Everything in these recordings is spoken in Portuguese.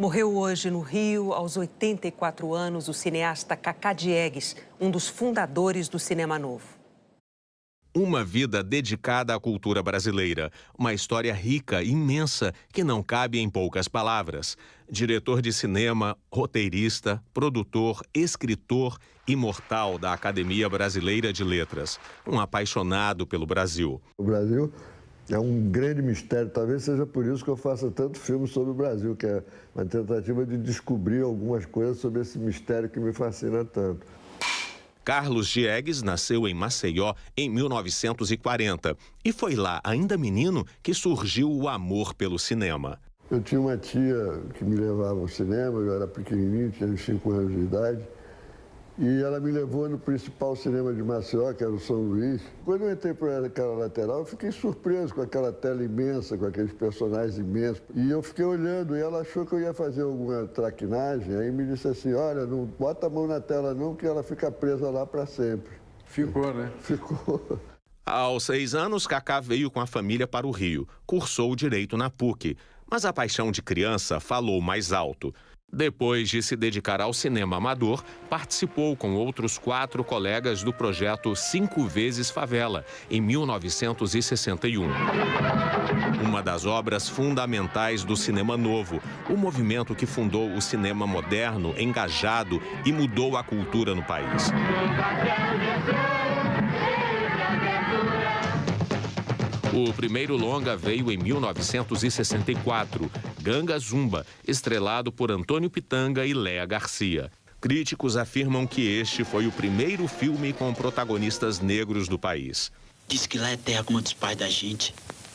Morreu hoje no Rio, aos 84 anos, o cineasta Cacá Diegues, um dos fundadores do Cinema Novo. Uma vida dedicada à cultura brasileira. Uma história rica, imensa, que não cabe em poucas palavras. Diretor de cinema, roteirista, produtor, escritor, imortal da Academia Brasileira de Letras. Um apaixonado pelo Brasil. O Brasil é um grande mistério. Talvez seja por isso que eu faço tanto filme sobre o Brasil, que é uma tentativa de descobrir algumas coisas sobre esse mistério que me fascina tanto. Carlos Diegues nasceu em Maceió em 1940 e foi lá, ainda menino, que surgiu o amor pelo cinema. Eu tinha uma tia que me levava ao cinema, eu era pequenininho, tinha 5 anos de idade, e ela me levou no principal cinema de Maceió, que era o São Luís. Quando eu entrei por aquela lateral, eu fiquei surpreso com aquela tela imensa, com aqueles personagens imensos. E eu fiquei olhando, e ela achou que eu ia fazer alguma traquinagem, aí me disse assim, olha, não bota a mão na tela não, que ela fica presa lá para sempre. Ficou, né? Ficou. Aos 6 anos, Cacá veio com a família para o Rio. Cursou Direito na PUC. Mas a paixão de criança falou mais alto. Depois de se dedicar ao cinema amador, participou com outros 4 colegas do projeto 5 vezes Favela, em 1961. Uma das obras fundamentais do Cinema Novo, o movimento que fundou o cinema moderno, engajado e mudou a cultura no país. O primeiro longa veio em 1964, Ganga Zumba, estrelado por Antônio Pitanga e Léa Garcia. Críticos afirmam que este foi o primeiro filme com protagonistas negros do país. Diz que lá é terra como a dos pais da gente,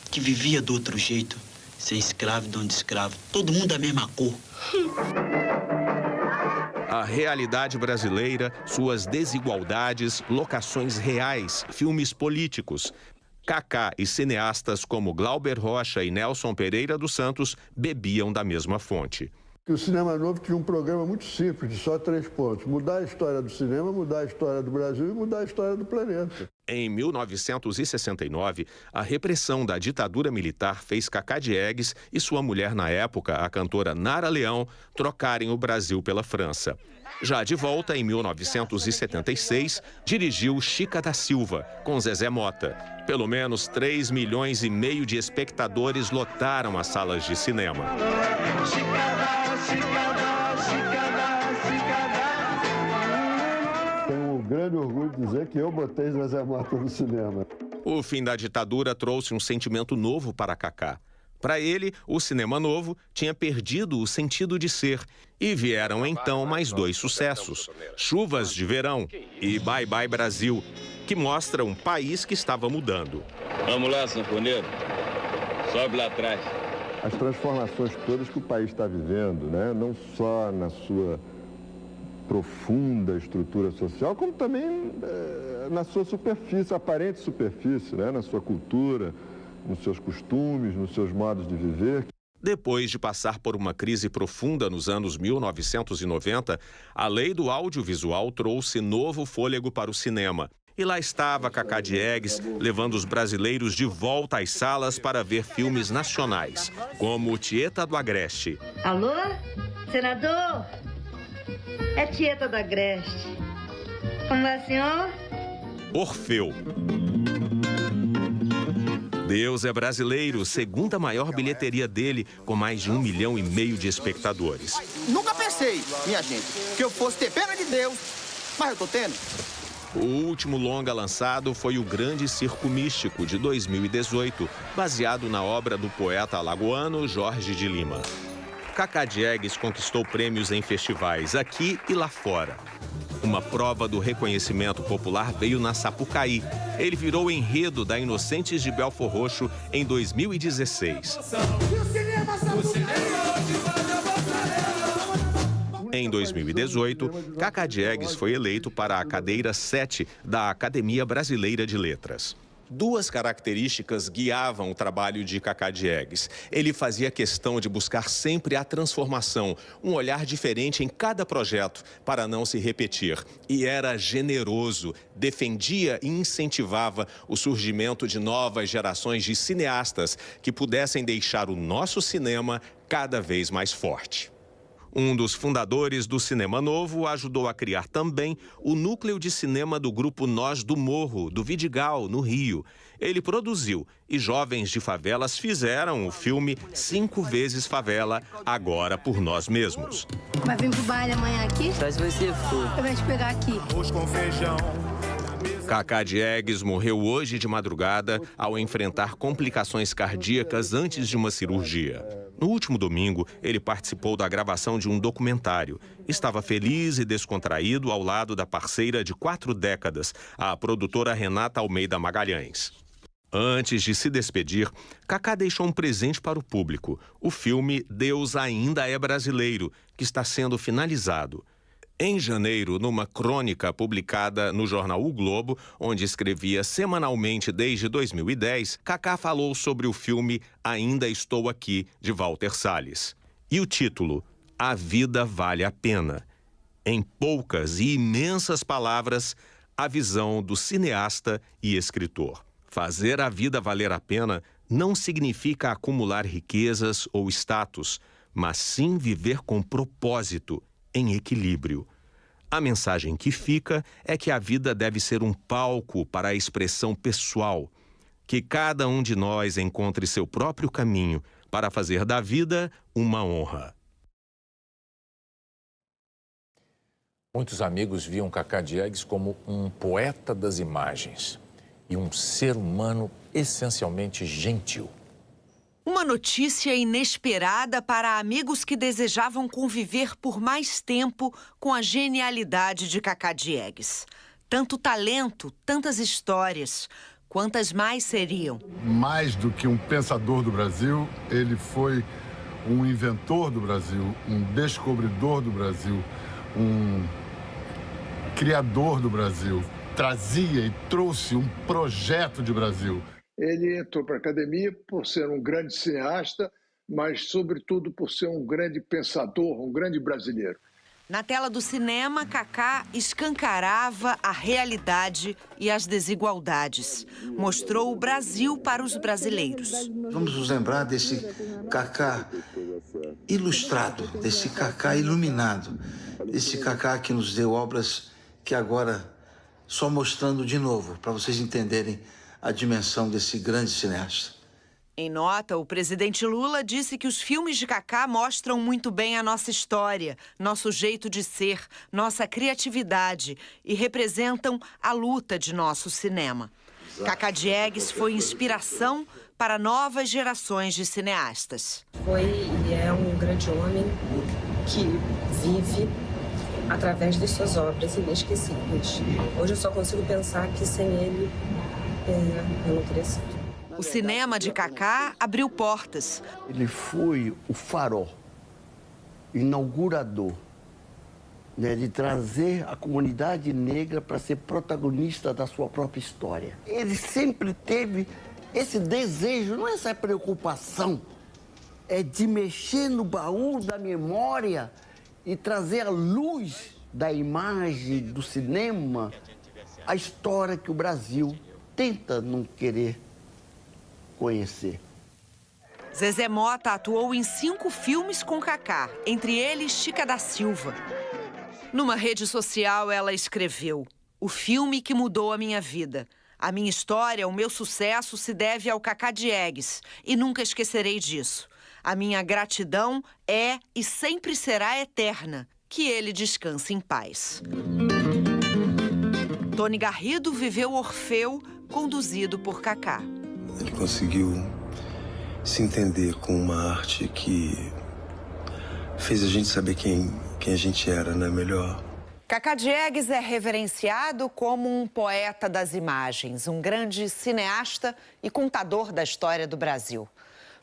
que vivia do outro jeito, sem escravo e dono de escravo, todo mundo da mesma cor. A realidade brasileira, suas desigualdades, locações reais, filmes políticos. Cacá e cineastas como Glauber Rocha e Nelson Pereira dos Santos bebiam da mesma fonte. O Cinema Novo tinha um programa muito simples, de só 3 pontos. Mudar a história do cinema, mudar a história do Brasil e mudar a história do planeta. Em 1969, a repressão da ditadura militar fez Cacá Diegues e sua mulher na época, a cantora Nara Leão, trocarem o Brasil pela França. Já de volta, em 1976, dirigiu Chica da Silva, com Zezé Mota. Pelo menos 3,5 milhões de espectadores lotaram as salas de cinema. Tenho um grande orgulho de dizer que eu botei Zezé Mota no cinema. O fim da ditadura trouxe um sentimento novo para Cacá. Para ele, o Cinema Novo tinha perdido o sentido de ser. E vieram então mais 2 sucessos, Chuvas de Verão e Bye Bye Brasil, que mostra um país que estava mudando. Vamos lá, sanfoneiro. Sobe lá atrás. As transformações todas que o país está vivendo, né? Não só na sua profunda estrutura social, como também na sua superfície, aparente superfície, né? Na sua cultura, nos seus costumes, nos seus modos de viver. Depois de passar por uma crise profunda nos anos 1990, a lei do audiovisual trouxe novo fôlego para o cinema. E lá estava Cacá Diegues, levando os brasileiros de volta às salas para ver filmes nacionais, como Tieta do Agreste. Alô, senador? É Tieta do Agreste. Como vai, senhor? Orfeu. Deus é Brasileiro, segunda maior bilheteria dele, com mais de 1,5 milhão de espectadores. Nunca pensei, minha gente, que eu fosse ter pena de Deus, mas eu tô tendo. O último longa lançado foi O Grande Circo Místico, de 2018, baseado na obra do poeta alagoano Jorge de Lima. Cacá Diegues conquistou prêmios em festivais aqui e lá fora. Uma prova do reconhecimento popular veio na Sapucaí. Ele virou enredo da Inocentes de Belfor Roxo em 2016. Em 2018, Cacá Diegues foi eleito para a cadeira 7 da Academia Brasileira de Letras. 2 características guiavam o trabalho de Cacá Diegues. Ele fazia questão de buscar sempre a transformação, um olhar diferente em cada projeto, para não se repetir. E era generoso, defendia e incentivava o surgimento de novas gerações de cineastas que pudessem deixar o nosso cinema cada vez mais forte. Um dos fundadores do Cinema Novo ajudou a criar também o núcleo de cinema do grupo Nós do Morro, do Vidigal, no Rio. Ele produziu e jovens de favelas fizeram o filme 5 vezes Favela, agora por nós mesmos. Vai vir pro baile amanhã aqui? Só se você for. Eu vou te pegar aqui. Arroz com feijão. Cacá Diegues morreu hoje de madrugada ao enfrentar complicações cardíacas antes de uma cirurgia. No último domingo, ele participou da gravação de um documentário. Estava feliz e descontraído ao lado da parceira de 4 décadas, a produtora Renata Almeida Magalhães. Antes de se despedir, Cacá deixou um presente para o público, o filme Deus Ainda é Brasileiro, que está sendo finalizado. Em janeiro, numa crônica publicada no jornal O Globo, onde escrevia semanalmente desde 2010, Cacá falou sobre o filme Ainda Estou Aqui, de Walter Salles. E o título, A Vida Vale a Pena. Em poucas e imensas palavras, a visão do cineasta e escritor. Fazer a vida valer a pena não significa acumular riquezas ou status, mas sim viver com propósito, em equilíbrio. A mensagem que fica é que a vida deve ser um palco para a expressão pessoal, que cada um de nós encontre seu próprio caminho para fazer da vida uma honra. Muitos amigos viam Cacá Diegues como um poeta das imagens e um ser humano essencialmente gentil. Uma notícia inesperada para amigos que desejavam conviver por mais tempo com a genialidade de Cacá Diegues. Tanto talento, tantas histórias. Quantas mais seriam? Mais do que um pensador do Brasil, ele foi um inventor do Brasil, um descobridor do Brasil, um criador do Brasil. Trazia e trouxe um projeto de Brasil. Ele entrou para a academia por ser um grande cineasta, mas, sobretudo, por ser um grande pensador, um grande brasileiro. Na tela do cinema, Cacá escancarava a realidade e as desigualdades. Mostrou o Brasil para os brasileiros. Vamos nos lembrar desse Cacá ilustrado, desse Cacá iluminado, desse Cacá que nos deu obras que agora, só mostrando de novo, para vocês entenderem a dimensão desse grande cineasta. Em nota, o presidente Lula disse que os filmes de Cacá mostram muito bem a nossa história, nosso jeito de ser, nossa criatividade e representam a luta de nosso cinema. Cacá Diegues foi inspiração para novas gerações de cineastas. Foi e é um grande homem que vive através de suas obras inesquecíveis. Hoje eu só consigo pensar que sem ele eu não teria sido. O cinema de Cacá abriu portas. Ele foi o farol, inaugurador, de trazer a comunidade negra para ser protagonista da sua própria história. Ele sempre teve esse desejo, não é essa preocupação, é de mexer no baú da memória e trazer à luz da imagem, do cinema, a história que o Brasil tenta não querer conhecer. Zezé Mota atuou em 5 filmes com Cacá, entre eles Chica da Silva. Numa rede social, ela escreveu: "O filme que mudou a minha vida. A minha história, o meu sucesso se deve ao Cacá Diegues e nunca esquecerei disso. A minha gratidão é e sempre será eterna. Que ele descanse em paz." Tony Garrido viveu Orfeu, conduzido por Cacá. Ele conseguiu se entender com uma arte que fez a gente saber quem a gente era, né? Melhor. Cacá Diegues é reverenciado como um poeta das imagens, um grande cineasta e contador da história do Brasil.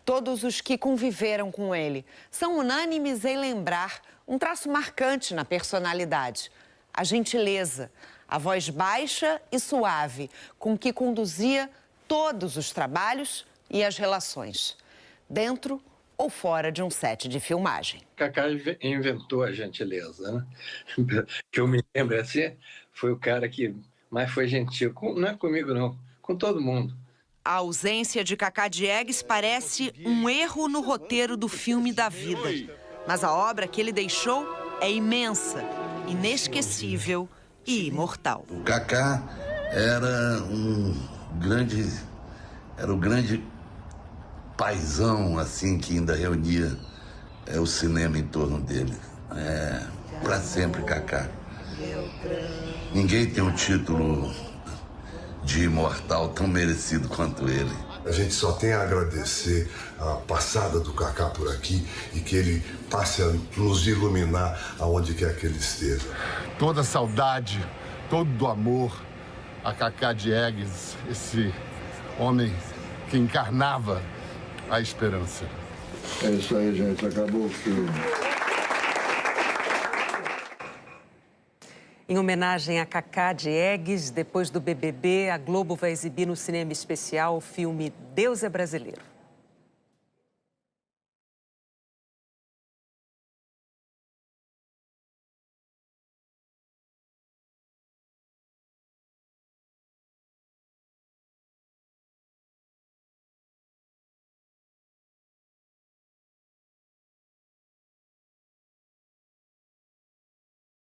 Todos os que conviveram com ele são unânimes em lembrar um traço marcante na personalidade: a gentileza, a voz baixa e suave com que conduzia todos os trabalhos e as relações, dentro ou fora de um set de filmagem. Cacá inventou a gentileza, né? Que eu me lembro assim, foi o cara que mais foi gentil, não é comigo não, com todo mundo. A ausência de Cacá Diegues parece um erro no roteiro do filme da vida. Mas a obra que ele deixou é imensa, inesquecível e imortal. O Kaká era o grande paizão, assim, que ainda reunia o cinema em torno dele. Para sempre, Kaká. Ninguém tem um título de imortal tão merecido quanto ele. A gente só tem a agradecer a passada do Kaká por aqui e que ele passe a nos iluminar aonde quer que ele esteja. Toda a saudade, todo o amor a Kaká Diegues, esse homem que encarnava a esperança. É isso aí, gente. Acabou o filme. Em homenagem a Kaká Diegues, depois do BBB, a Globo vai exibir no cinema especial o filme Deus é Brasileiro.